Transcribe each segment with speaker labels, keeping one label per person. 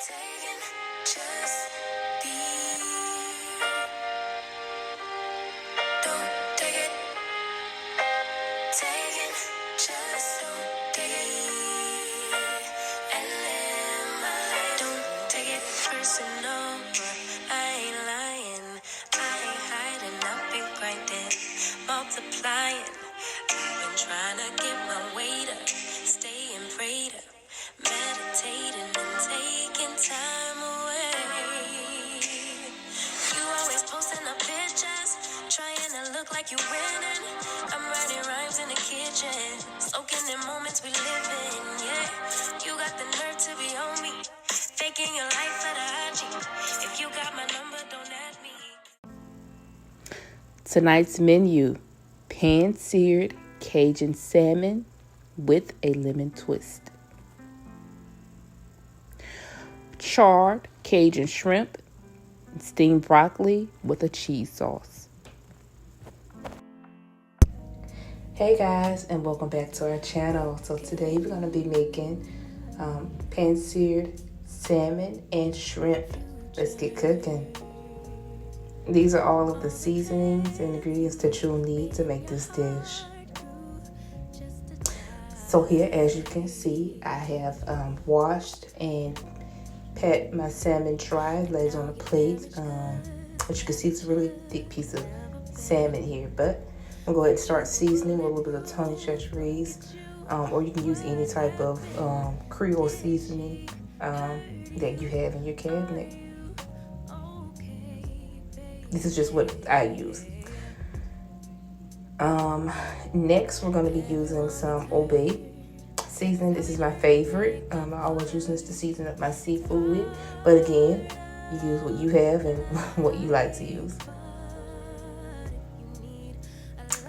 Speaker 1: Taking, just be. Don't take it. Taking, just be. And live my life. Don't take it personal. I ain't lying. I ain't hiding. I've been grinding, multiplying. I've been trying to get my weight up, staying prayed up, meditating and taking time away. You always posting up pictures, trying to look like you winning. I'm writing rhymes in the kitchen, soaking in moments we live in. Yeah, you got the nerve to be on me, faking your life for the IG. If you got my number, don't add me.
Speaker 2: Tonight's menu: pan-seared Cajun salmon with a lemon twist, charred Cajun shrimp, and steamed broccoli with a cheese sauce. Hey guys, and welcome back to our channel. So today we're going to be making pan-seared salmon and shrimp. Let's get cooking. These are all of the seasonings and ingredients that you'll need to make this dish. So here, as you can see, I have washed and pat my salmon dry, laid on a plate. As you can see, it's a really thick piece of salmon here, but I'm going to go ahead and start seasoning with a little bit of Tony Chachere's, or you can use any type of Creole seasoning that you have in your cabinet. This is just what I use. Next, we're going to be using some Obey seasoning. This is my favorite. I always use this to season up my seafood with. But again, you use what you have and what you like to use.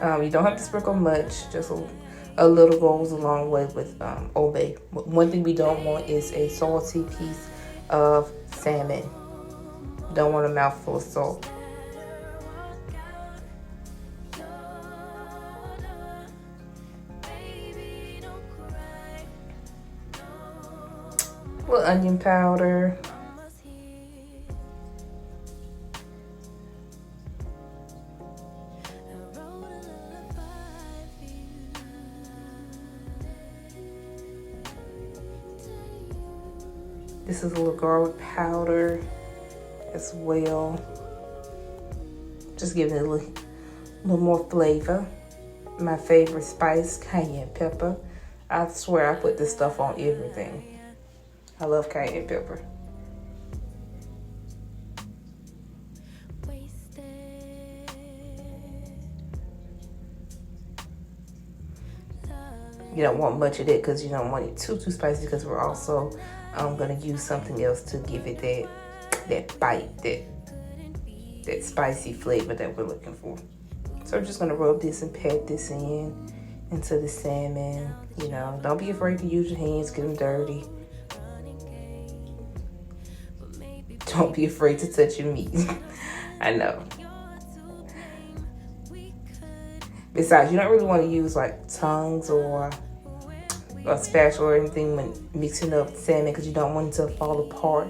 Speaker 2: You don't have to sprinkle much. Just a little goes a long way with Obey. One thing we don't want is a salty piece of salmon. Don't want a mouthful of salt. A little onion powder. This is a little garlic powder as well. Just giving it a little more flavor. My favorite spice, cayenne pepper. I swear I put this stuff on everything. I love cayenne pepper. You don't want much of it because you don't want it too spicy, because we're also going to use something else to give it that bite, that spicy flavor that we're looking for. So we're just going to rub this and pat this into the salmon. You know, don't be afraid to use your hands, get them dirty. Don't be afraid to touch your meat. I know. Besides, you don't really want to use like tongues or a spatula or anything when mixing up salmon, because you don't want it to fall apart.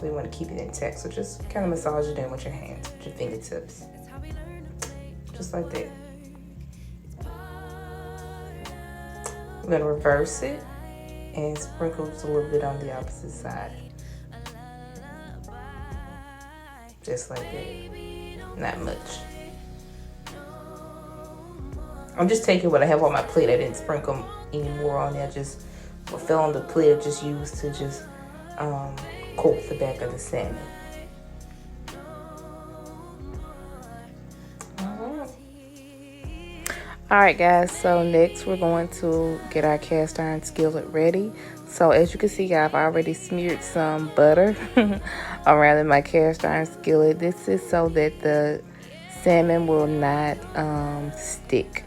Speaker 2: So you want to keep it intact. So just kind of massage it in with your hands, with your fingertips. Just like that. I'm going to reverse it and sprinkle just a little bit on the opposite side. Just like that. Not much. I'm just taking what I have on my plate. I didn't sprinkle any more on there. Just what fell on the plate I just used to just coat the back of the salmon. Alright guys, so next we're going to get our cast iron skillet ready. So as you can see, I've already smeared some butter around in my cast iron skillet. This is so that the salmon will not stick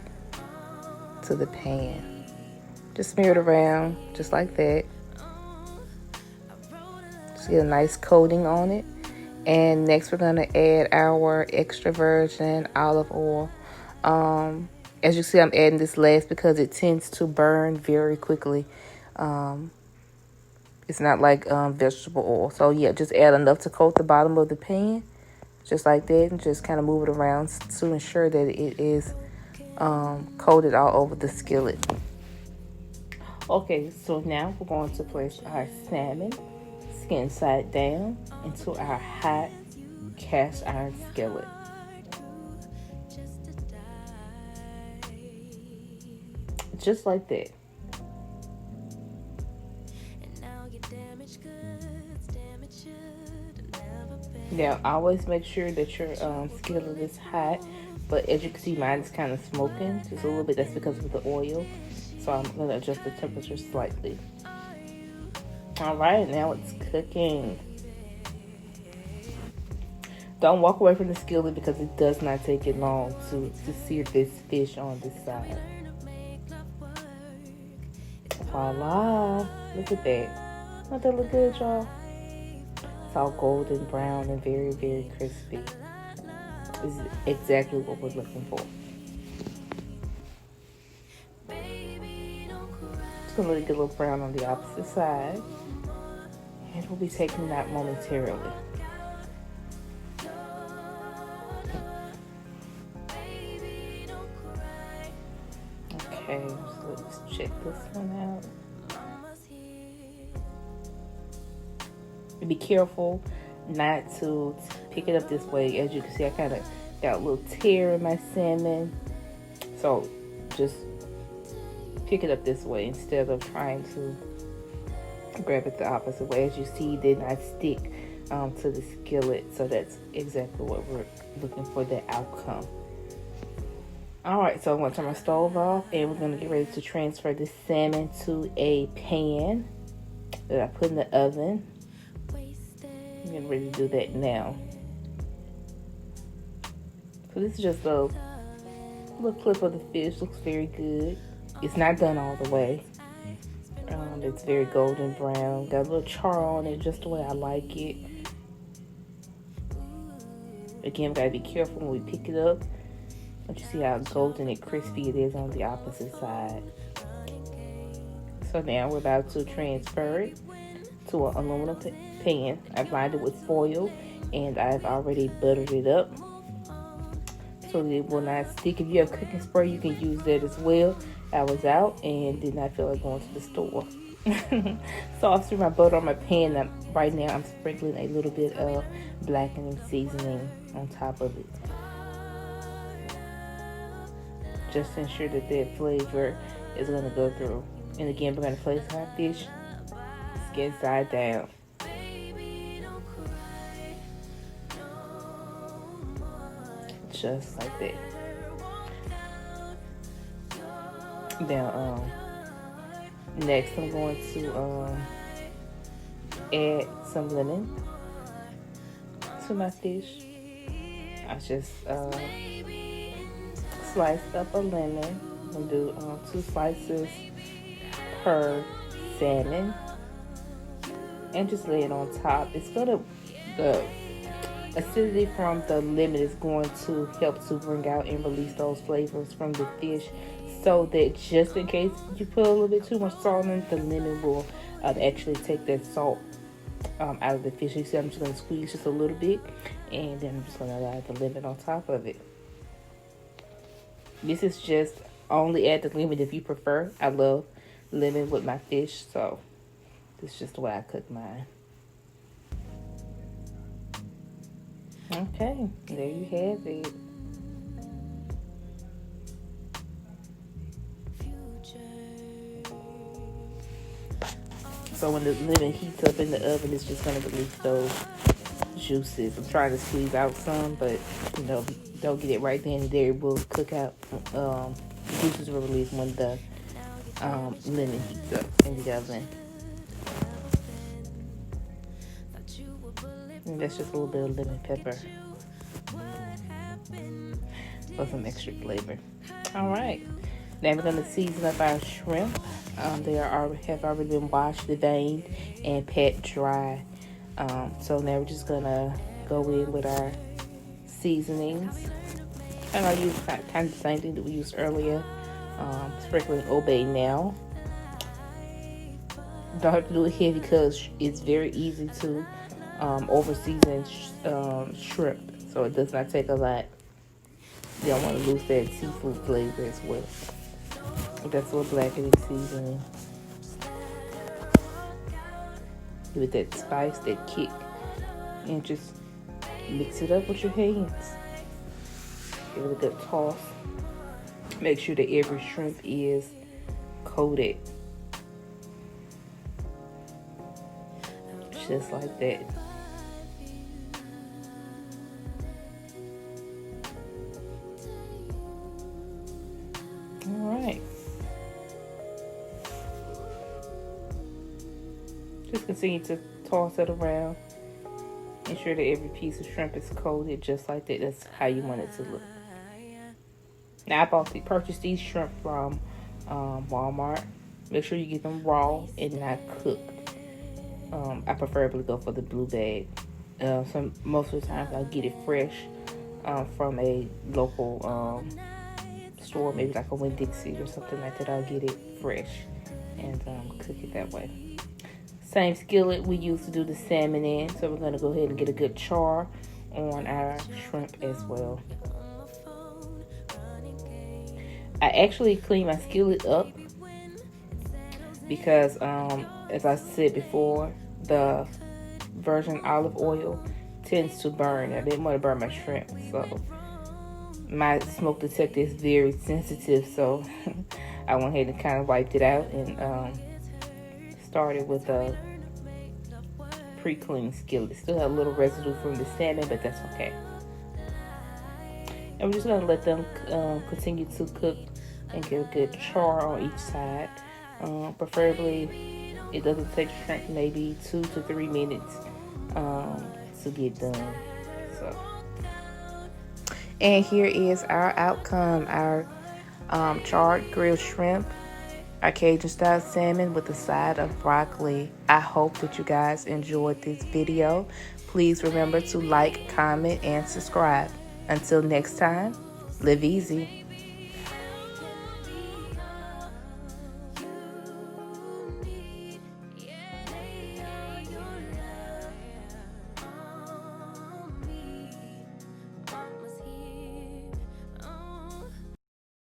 Speaker 2: to the pan. Just smear it around just like that. Just get a nice coating on it. And next we're going to add our extra virgin olive oil. As you see, I'm adding this last because it tends to burn very quickly. It's not like vegetable oil. So yeah, just add enough to coat the bottom of the pan, just like that, and just kind of move it around to ensure that it is coated all over the skillet. Okay, so now we're going to place our salmon skin side down into our hot cast iron skillet. Just like that. Now, always make sure that your skillet is hot, but as you can see, mine is kind of smoking just a little bit. That's because of the oil. So I'm going to adjust the temperature slightly. All right, now it's cooking. Don't walk away from the skillet because it does not take it long to sear this fish on this side. Voila! Look at that. Don't that look good, y'all? It's all golden brown and very, very crispy. This is exactly what we're looking for. Just gonna let it get a little brown on the opposite side. And we'll be taking it out momentarily. Okay, so let's check this one out. Be careful not to pick it up this way. As you can see, I kind of got a little tear in my salmon. So just pick it up this way instead of trying to grab it the opposite way. As you see, it did not stick to the skillet. So that's exactly what we're looking for, the outcome. Alright, so I'm going to turn my stove off and we're going to get ready to transfer the salmon to a pan that I put in the oven. I'm getting ready to do that now. So this is just a little clip of the fish. Looks very good. It's not done all the way. It's very golden brown. Got a little char on it, just the way I like it. Again, we gotta be careful when we pick it up. Don't you see how golden and crispy it is on the opposite side? So now we're about to transfer it to an aluminum pan. I've lined it with foil and I've already buttered it up so that it will not stick. If you have cooking spray, you can use that as well. I was out and did not feel like going to the store. So I've threw my butter on my pan. Right now I'm sprinkling a little bit of blackening seasoning on top of it, just to ensure that that flavor is going to go through. And again, we're going to place our fish skin side down. Just like that. Now, next I'm going to add some lemon to my fish. I just sliced up a lemon. I'm going to do 2 slices per salmon and just lay it on top. It's going to, the acidity from the lemon is going to help to bring out and release those flavors from the fish, so that just in case you put a little bit too much salt in, the lemon will actually take that salt out of the fish. You see, I'm just going to squeeze just a little bit, and then I'm just going to add the lemon on top of it. This is just only add the lemon if you prefer. I love lemon with my fish, so this is just the way I cook mine. Okay, there you have it. So when the lemon heats up in the oven, it's just going to release those juices. I'm trying to squeeze out some, but you know, don't get it right then and there. It will cook out. The juices will release when the lemon heats up in the oven. And that's just a little bit of lemon pepper for some extra flavor. All right, now we're going to season up our shrimp. They have already been washed, deveined, and pat dry. So now we're just gonna go in with our seasonings, and I'll use kind of the same thing that we used earlier. Sprinkling Old Bay now, Don't have to do it heavy because it's very easy to over season shrimp, so it does not take a lot. You don't want to lose that seafood flavor as well. That's what blackening seasoning. Give it that spice, that kick, and just mix it up with your hands. Give it a good toss. Make sure that every shrimp is coated. Just like that. Alright. Just continue to toss it around. Ensure that every piece of shrimp is coated just like that. That's how you want it to look. Now I purchased these shrimp from Walmart. Make sure you get them raw and not cooked. I preferably go for the blue bag. Most of the times I get it fresh from a local store, maybe like a Winn-Dixie or something like that. I'll get it fresh and cook it that way. Same skillet we used to do the salmon in, so we're going to go ahead and get a good char on our shrimp as well. I actually clean my skillet up because as I said before, the virgin olive oil tends to burn. I didn't want to burn my shrimp, so my smoke detector is very sensitive, so I went ahead and kind of wiped it out and started with a pre-cleaned skillet. Still have a little residue from the salmon, but that's okay. And we're just going to let them continue to cook and get a good char on each side. Preferably, it doesn't take shrimp maybe 2 to 3 minutes to get done. So, and here is our outcome: our charred grilled shrimp, our Cajun style salmon with a side of broccoli. I hope that you guys enjoyed this video. Please remember to like, comment, and subscribe. Until next time, live easy.